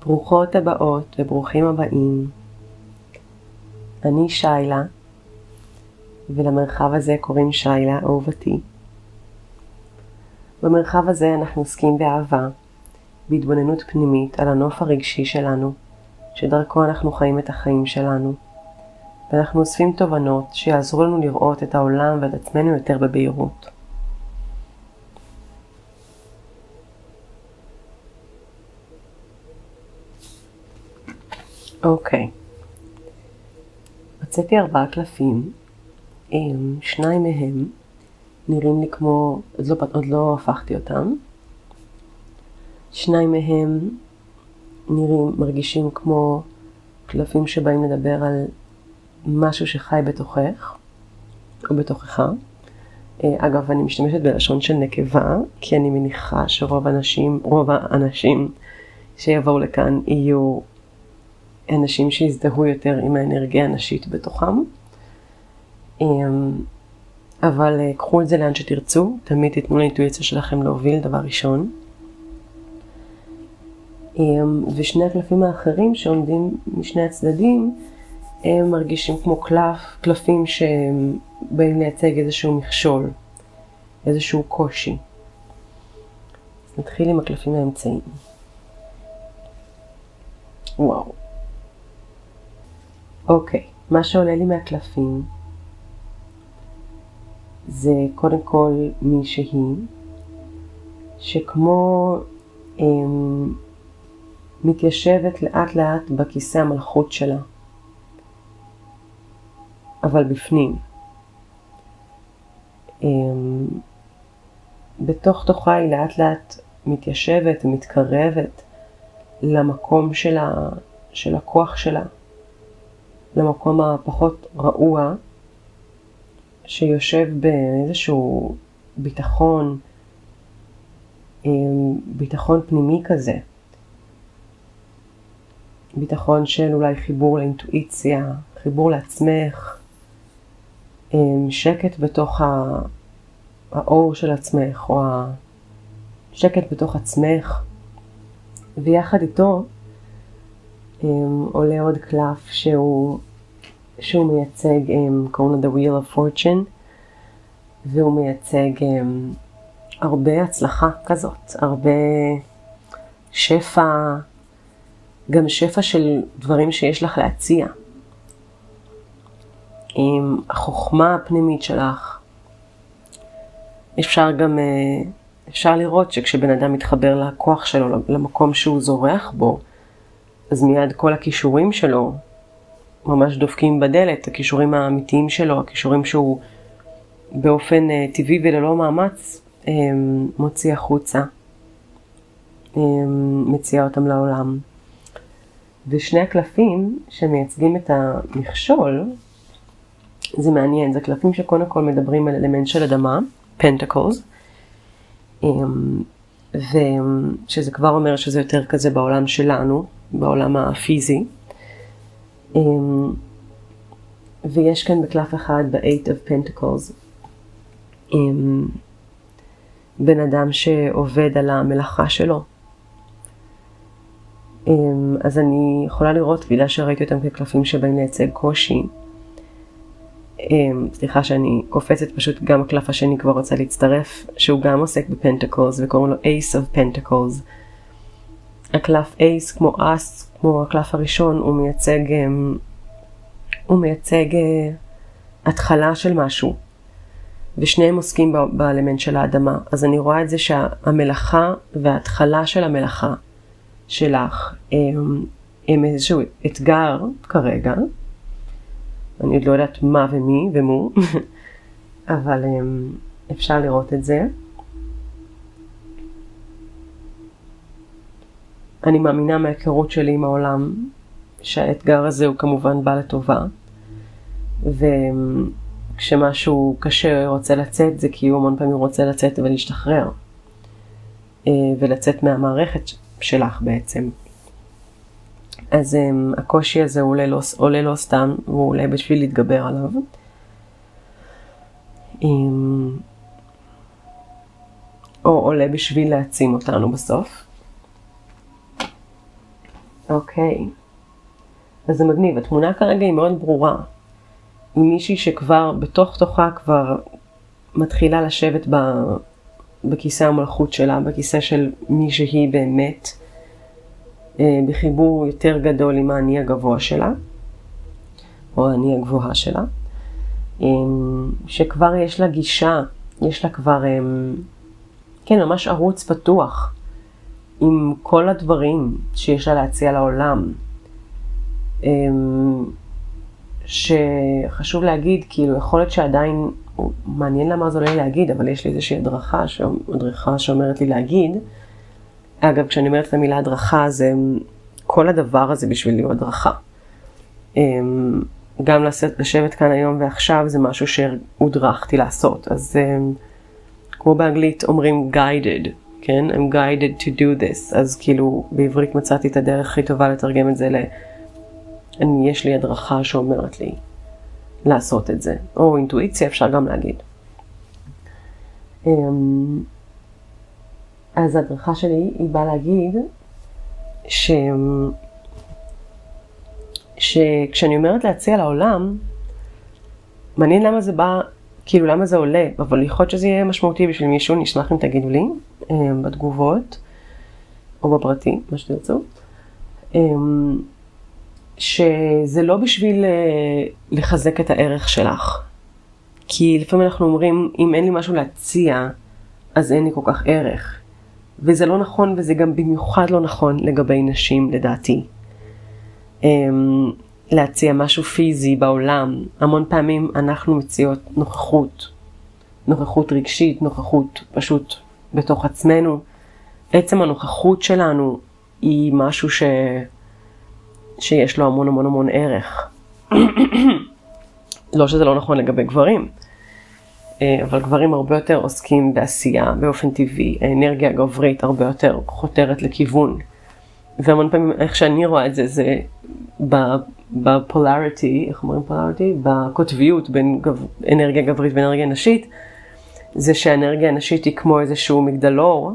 ברוכות הבאות וברוכים הבאים. אני שיילה, ולמרחב הזה קוראים שיילה אהובתי. במרחב הזה אנחנו עוסקים באהבה, בהתבוננות פנימית על הנוף הרגשי שלנו, שדרכו אנחנו חיים את החיים שלנו, ואנחנו אוספים תובנות שיעזרו לנו לראות את העולם ואת עצמנו יותר בבהירות. אוקיי. מצאתי 4 קלפים, 2 מהם נראים לי כמו, עוד לא הפכתי אותם. 2 מהם מרגישים כמו קלפים שבאים לדבר על משהו שחי בתוכך, או בתוכך. אגב, אני משתמשת בלשון של נקבה, כי אני מניחה שרוב האנשים שיבואו לכאן יהיו אנשים שיזדהו יותר עם האנרגיה הנשית בתוכם. אבל קחו את זה לאן שתרצו, תמיד תיתנו לאינטואיציה שלכם להוביל דבר ראשון. ושני הקלפים האחרים שעומדים משני הצדדים, הם מרגישים כמו קלפים שבאים לייצג איזשהו מכשול, איזשהו קושי. אז נתחיל עם הקלפים האמצעיים. וואו. אוקיי, מה שעולה לי מהקלפים זה קודם כל מישהי שכמו מתיישבת לאט לאט בכיסא המלכות שלה, אבל בפנים. בתוך תוכה היא לאט לאט מתיישבת ומתקרבת למקום של הכוח שלה, למקום הפחות רעוע, שיושב באיזשהו ביטחון פנימי כזה. ביטחון של אולי חיבור לאינטואיציה, חיבור לעצמך, שקט בתוך האור של עצמך, או שקט בתוך עצמך. ויחד איתו עולה עוד קלף שהוא מייצג, קוראים לו The Wheel of Fortune, והוא מייצג הרבה הצלחה כזאת, הרבה שפע, גם שפע של דברים שיש לך להציע. עם החוכמה הפנימית שלך. אפשר לראות שכשבן אדם מתחבר לכוח שלו, למקום שהוא זורח בו, אז מיד כל הכישורים שלו ממש דופקים בדלת, הכישורים האמיתיים שלו, הכישורים שהוא באופן טבעי וללא מאמץ מוציא החוצה, מציע אותם לעולם. ושני הקלפים שמייצגים את המכשול, זה מעניין, זה קלפים שקודם כל מדברים על אלמנט של אדמה, Pentacles, ושזה כבר אומר שזה יותר כזה בעולם שלנו, בעולם הפיזי. ויש כאן בקלף אחד, ב-8 of Pentacles, בן אדם שעובד על המלאכה שלו. אז אני יכולה לראות, בגלל שראיתי אותם כקלפים שבאים לייצג קושי. סליחה שאני קופצת, פשוט גם הקלף השני כבר רוצה להצטרף, שהוא גם עוסק בפנטקלס, וקוראים לו Ace of Pentacles. הקלף Ace כמו אס, כמו הקלף הראשון, הוא מייצג התחלה של משהו. ושניהם עוסקים באלמנט של האדמה. אז אני רואה את זה שהמלאכה וההתחלה של המלאכה שלך הם איזשהו אתגר כרגע. אני עוד לא יודעת מה ומי ומו, אבל אפשר לראות את זה. אני מאמינה מההיכרות שלי עם העולם שהאתגר הזה הוא כמובן בא לטובה, וכשמשהו קשה רוצה לצאת, זה כי הוא המון פעמים רוצה לצאת ולהשתחרר, ולצאת מהמערכת שלך בעצם. אז הקושי הזה עולה לא סתם, הוא עולה בשביל להתגבר עליו. או עולה בשביל להעצים אותנו בסוף. אוקיי. אז זה מגניב. התמונה כרגע היא מאוד ברורה. היא מישהי שכבר בתוך תוכה כבר מתחילה לשבת בכיסא המלכות שלה, בכיסא של מי שהיא באמת, בחיבור יותר גדול עם האני הגבוה שלה, או האני הגבוהה שלה, שכבר יש לה גישה, יש לה כבר, כן, ממש ערוץ פתוח, עם כל הדברים שיש לה להציע לעולם. שחשוב להגיד, כאילו, יכול להיות שעדיין, מעניין למה זה עולה לי להגיד, אבל יש לי איזושהי הדרכה שאומרת לי להגיד. אגב, כשאני אומרת את המילה הדרכה, זה כל הדבר הזה בשבילי הוא הדרכה. גם לשבת כאן היום ועכשיו זה משהו שהודרכתי לעשות. אז כמו באנגלית אומרים guided, כן? I'm guided to do this. אז כאילו בעברית מצאתי את הדרך הכי טובה לתרגם את זה יש לי הדרכה שאומרת לי לעשות את זה. או אינטואיציה אפשר גם להגיד. אז ההדרכה שלי היא באה להגיד שכשאני אומרת להציע לעולם, מעניין למה זה בא, כאילו למה זה עולה, אבל יכול להיות שזה יהיה משמעותי בשביל מישהו, נשמח אם תגידו לי בתגובות או בפרטי, מה שתרצו. שזה לא בשביל לחזק את הערך שלך. כי לפעמים אנחנו אומרים, אם אין לי משהו להציע, אז אין לי כל כך ערך. וזה לא נכון, וזה גם במיוחד לא נכון לגבי נשים, לדעתי. להציע משהו פיזי בעולם. המון פעמים אנחנו מציעות נוכחות רגשית, נוכחות פשוט בתוך עצמנו. עצם הנוכחות שלנו היא משהו שיש לו המון המון המון ערך. לא שזה לא נכון לגבי גברים, אבל גברים הרבה יותר עוסקים בעשייה באופן טבעי. האנרגיה הגברית הרבה יותר חותרת לכיוון. והמון פעמים איך שאני רואה את זה, זה בפולריטי, איך אומרים פולריטי? בקוטביות בין אנרגיה גברית ואנרגיה נשית, זה שהאנרגיה הנשית היא כמו איזשהו מגדלור,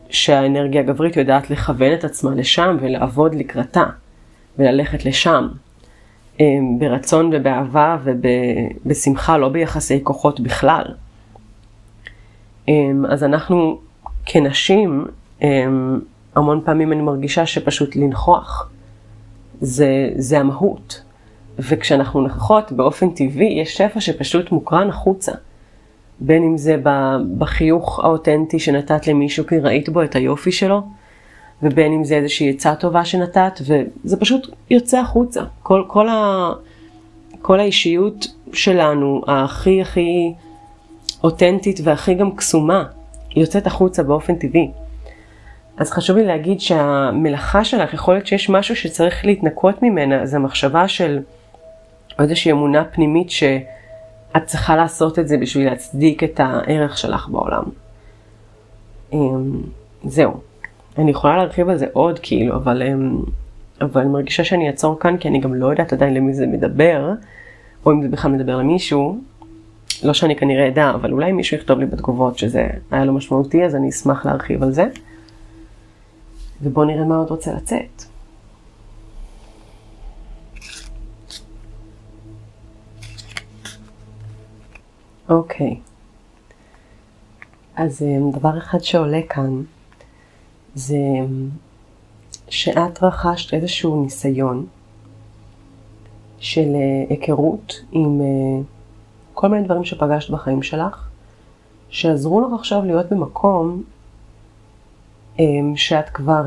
שהאנרגיה הגברית יודעת לכוון את עצמה לשם ולעבוד לקראתה, וללכת לשם, ברצון ובאהבה ובשמחה, לא ביחסי כוחות בכלל. אז אנחנו כנשים, המון פעמים אני מרגישה שפשוט לנכוח, זה המהות. וכשאנחנו נכחות באופן טבעי, יש שפע שפשוט מוקרן החוצה. בין אם זה בחיוך האותנטי שנתת למישהו כי ראית בו את היופי שלו, ובין אם זה איזושהי עצה טובה שנתת, וזה פשוט יוצא החוצה. כל האישיות שלנו, הכי הכי אותנטית והכי גם קסומה, יוצאת החוצה באופן טבעי. אז חשוב לי להגיד שהמלאכה שלך, יכול להיות שיש משהו שצריך להתנקות ממנה, זה המחשבה של איזושהי אמונה פנימית שאת צריכה לעשות את זה בשביל להצדיק את הערך שלך בעולם. זהו. אני יכולה להרחיב על זה עוד כאילו, אבל אני מרגישה שאני אעצור כאן, כי אני גם לא יודעת עדיין למי זה מדבר, או אם זה בכלל מדבר למישהו. לא שאני כנראה אדע, אבל אולי מישהו יכתוב לי בתגובות שזה היה לו משמעותי, אז אני אשמח להרחיב על זה. ובואו נראה מה עוד רוצה לצאת. אוקיי. אז דבר אחד שעולה כאן, זה שאת רכשת איזשהו ניסיון של היכרות עם כל מיני דברים שפגשת בחיים שלך, שעזרו לך עכשיו להיות במקום שאת כבר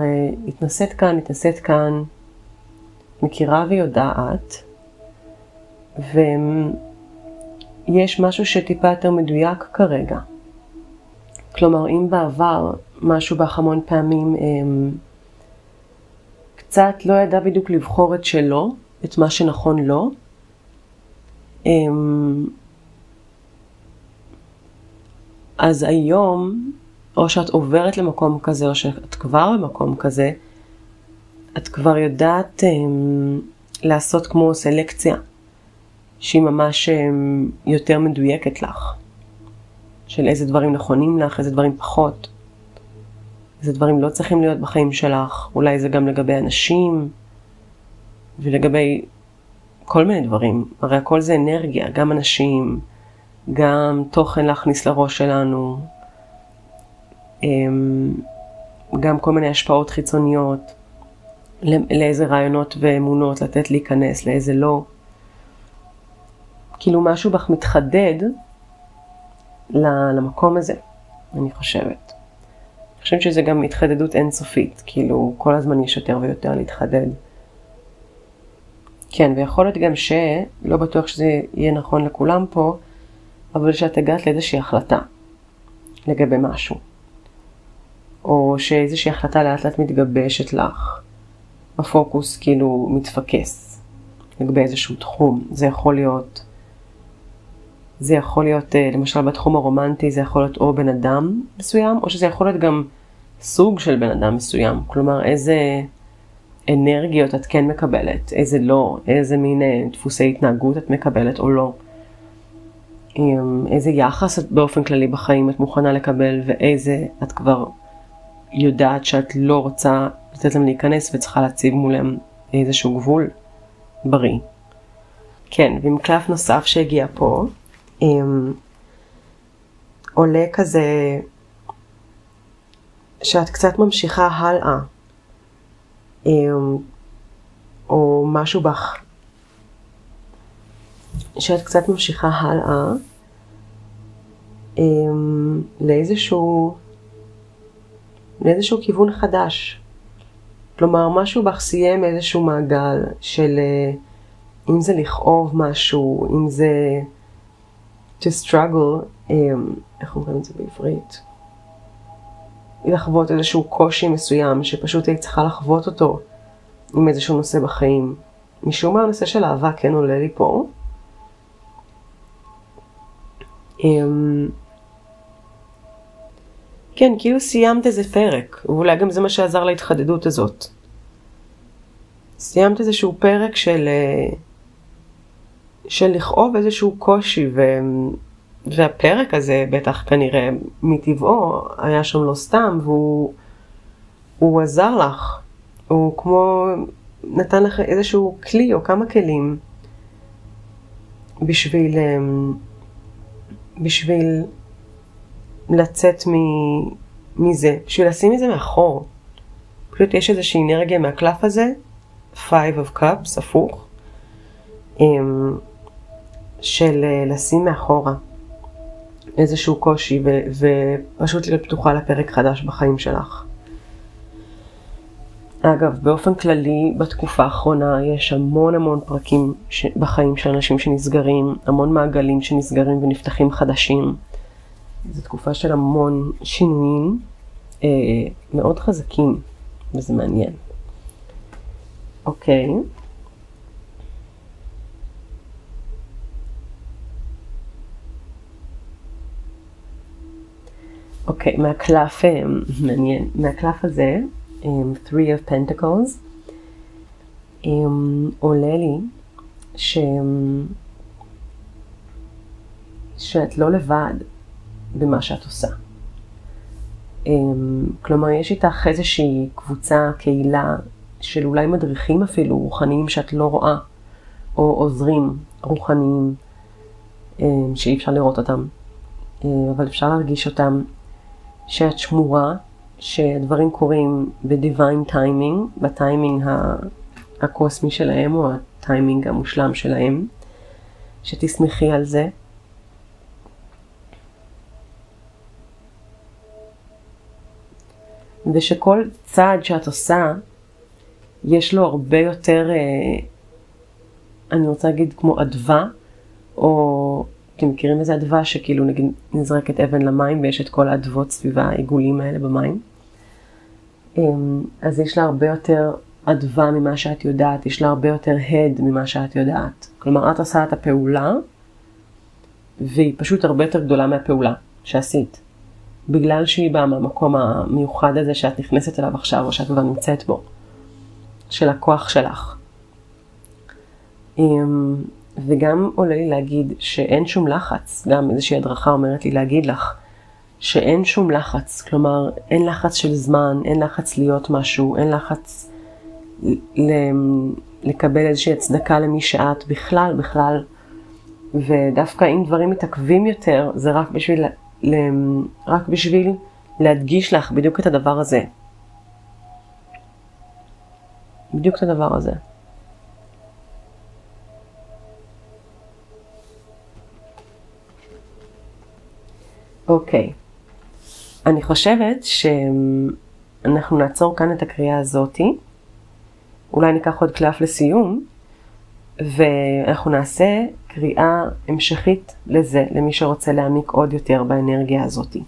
התנסית כאן, מכירה ויודעת, ויש משהו שטיפה יותר מדויק כרגע. כלומר, אם בעבר משהו בך המון פעמים קצת לא ידע בדיוק לבחור את שלו, את מה שנכון לו, אז היום, או שאת עוברת למקום כזה, או שאת כבר במקום כזה, את כבר יודעת לעשות כמו סלקציה, שהיא ממש יותר מדויקת לך. של איזה דברים נכונים לך, איזה דברים פחות. איזה דברים לא צריכים להיות בחיים שלך, אולי זה גם לגבי אנשים, ולגבי כל מיני דברים. הרי הכל זה אנרגיה, גם אנשים, גם תוכן להכניס לראש שלנו, גם כל מיני השפעות חיצוניות, לאיזה רעיונות ואמונות לתת להיכנס, לאיזה לא. כאילו משהו בך מתחדד למקום הזה, אני חושבת. אני חושבת שזה גם התחדדות אינסופית, כאילו כל הזמן יש יותר ויותר להתחדד. כן, ויכול להיות גם לא בטוח שזה יהיה נכון לכולם פה, אבל שאת הגעת לאיזושהי החלטה לגבי משהו. או שאיזושהי החלטה לאט לאט מתגבשת לך. הפוקוס כאילו מתפקס לגבי איזשהו תחום. זה יכול להיות למשל בתחום הרומנטי, זה יכול להיות או בן אדם מסוים, או שזה יכול להיות גם סוג של בן אדם מסוים. כלומר, איזה אנרגיות את כן מקבלת, איזה לא, איזה מין דפוסי התנהגות את מקבלת או לא. איזה יחס את באופן כללי בחיים את מוכנה לקבל, ואיזה את כבר יודעת שאת לא רוצה לתת להם להיכנס וצריכה להציב מולם איזשהו גבול בריא. כן, ועם קלף נוסף שהגיע פה, עולה כזה שאת קצת ממשיכה הלאה, או משהו בך, שאת קצת ממשיכה הלאה לאיזשהו כיוון חדש. כלומר, משהו בך סיים איזשהו מעגל של אם זה לכאוב משהו, אם זה to struggle, איך אומרים את זה בעברית? לחוות איזשהו קושי מסוים שפשוט היית צריכה לחוות אותו עם איזשהו נושא בחיים. משום מה הנושא של אהבה כן עולה לי פה. כן, כאילו סיימת איזה פרק, ואולי גם זה מה שעזר להתחדדות הזאת. סיימת איזשהו פרק של לכאוב איזשהו קושי, והפרק הזה בטח כנראה מטבעו היה שם לא סתם, והוא עזר לך. הוא כמו נתן לך איזשהו כלי או כמה כלים בשביל לצאת מזה, בשביל לשים את זה מאחור. פשוט יש איזושהי אנרגיה מהקלף הזה, 5 of cups, הפוך, של לשים מאחורה איזשהו קושי ופשוט להיות פתוחה לפרק חדש בחיים שלך. אגב, באופן כללי, בתקופה האחרונה יש המון פרקים בחיים של אנשים שנסגרים, המון מעגלים שנסגרים ונפתחים חדשים. זו תקופה של המון שינויים מאוד חזקים, וזה מעניין. אוקיי. אוקיי, מהקלף, מעניין, מהקלף הזה, 3 of Pentacles, עולה לי שאת לא לבד במה שאת עושה. כלומר, יש איתך איזושהי קבוצה, קהילה, של אולי מדריכים אפילו, רוחניים שאת לא רואה, או עוזרים רוחניים, שאי אפשר לראות אותם, אבל אפשר להרגיש אותם, שאת שמורה, שהדברים קורים בדיוויין טיימינג, בטיימינג הקוסמי שלהם, או הטיימינג המושלם שלהם, שתשמחי על זה. ושכל צעד שאת עושה, יש לו הרבה יותר, אני רוצה להגיד כמו אדווה, או אתם מכירים איזה אדווה שכאילו נגיד נזרקת אבן למים ויש את כל האדוות סביב העיגולים האלה במים. אז יש לה הרבה יותר אדווה ממה שאת יודעת, יש לה הרבה יותר הד ממה שאת יודעת. כלומר, את עושה את הפעולה, והיא פשוט הרבה יותר גדולה מהפעולה שעשית. בגלל שהיא באה מהמקום המיוחד הזה שאת נכנסת אליו עכשיו, או שאת כבר נמצאת בו, של הכוח שלך. וגם עולה לי להגיד שאין שום לחץ, גם איזושהי הדרכה אומרת לי להגיד לך, שאין שום לחץ, כלומר אין לחץ של זמן, אין לחץ להיות משהו, אין לחץ לקבל איזושהי הצדקה למי שאת בכלל, ודווקא אם דברים מתעכבים יותר, זה רק בשביל להדגיש לך בדיוק את הדבר הזה. בדיוק את הדבר הזה. אוקיי. אני חושבת שאנחנו נעצור כאן את הקריאה הזאתי. אולי ניקח עוד קלף לסיום, ואנחנו נעשה קריאה המשכית לזה, למי שרוצה להעמיק עוד יותר באנרגיה הזאתי.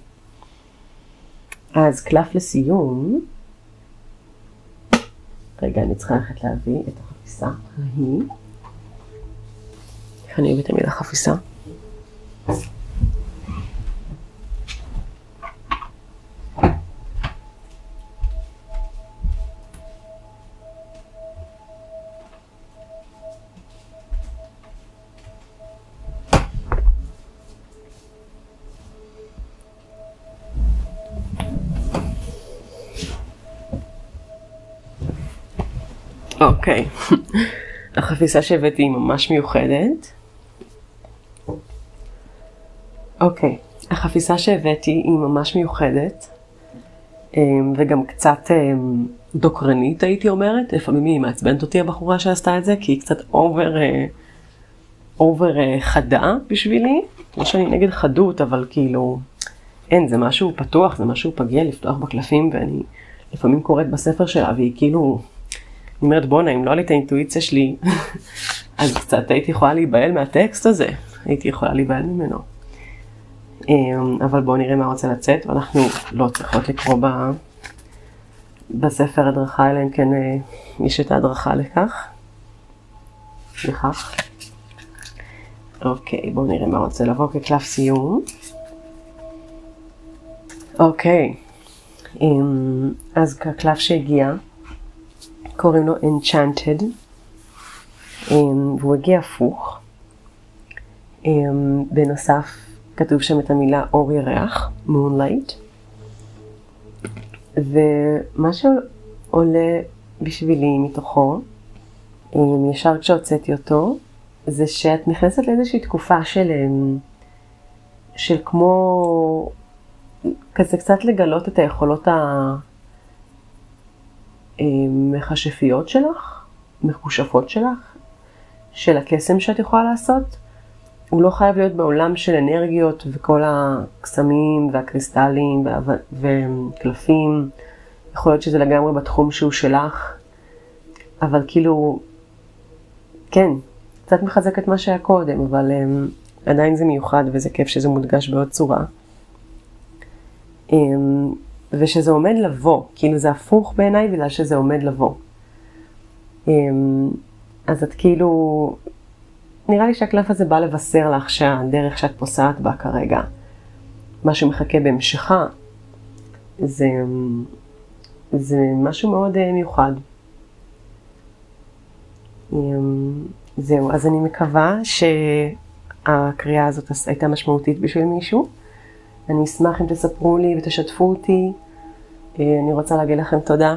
אז קלף לסיום. רגע, אני צריכה ללכת להביא את החפיסה. איך אני אוהבת את המילה חפיסה? אוקיי, החפיסה שהבאתי היא ממש מיוחדת. אוקיי, החפיסה שהבאתי היא ממש מיוחדת, וגם קצת דוקרנית הייתי אומרת. לפעמים היא מעצבנת אותי הבחורה שעשתה את זה, כי היא קצת אובר חדה בשבילי. לא שאני נגד חדות, אבל כאילו, אין, זה משהו פתוח, זה משהו פגיע לפתוח בקלפים, ואני לפעמים קוראת בספר שלה, והיא כאילו, אני אומרת, בונה, אם לא עלי את האינטואיציה שלי, אז קצת הייתי יכולה להיבהל מהטקסט הזה. הייתי יכולה להיבהל ממנו. אבל בואו נראה מה רוצה לצאת, ואנחנו לא צריכות לקרוא בספר הדרכה, אלא אם כן יש את ההדרכה לכך. אוקיי, בואו נראה מה רוצה לבוא כקלף סיום. אוקיי, אז כקלף שהגיע, קוראים לו Enchanted, והוא הגיע הפוך. בנוסף, כתוב שם את המילה אור ירח, Moonlight. ומה שעולה בשבילי מתוכו, ישר כשהוצאתי אותו, זה שאת נכנסת לאיזושהי תקופה של כמו, כזה קצת לגלות את היכולות המחשפיות שלך, מחושפות שלך, של הקסם שאת יכולה לעשות. הוא לא חייב להיות בעולם של אנרגיות וכל הקסמים והקריסטלים וקלפים. יכול להיות שזה לגמרי בתחום שהוא שלך, אבל כאילו, כן, קצת מחזק את מה שהיה קודם, אבל עדיין זה מיוחד וזה כיף שזה מודגש בעוד צורה. ושזה עומד לבוא, כאילו זה הפוך בעיניי בגלל שזה עומד לבוא. אז את כאילו, נראה לי שהקלף הזה בא לבשר לך שהדרך שאת פוסעת בה כרגע, מה שמחכה בהמשכה, זה משהו מאוד מיוחד. זהו, אז אני מקווה שהקריאה הזאת הייתה משמעותית בשביל מישהו. אני אשמח אם תספרו לי ותשתפו אותי. אני רוצה להגיד לכם תודה,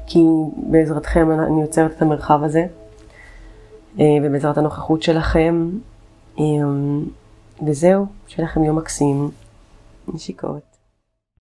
כי בעזרתכם אני יוצרת את המרחב הזה, ובעזרת הנוכחות שלכם. וזהו, שיהיה לכם יום מקסים. נשיקות.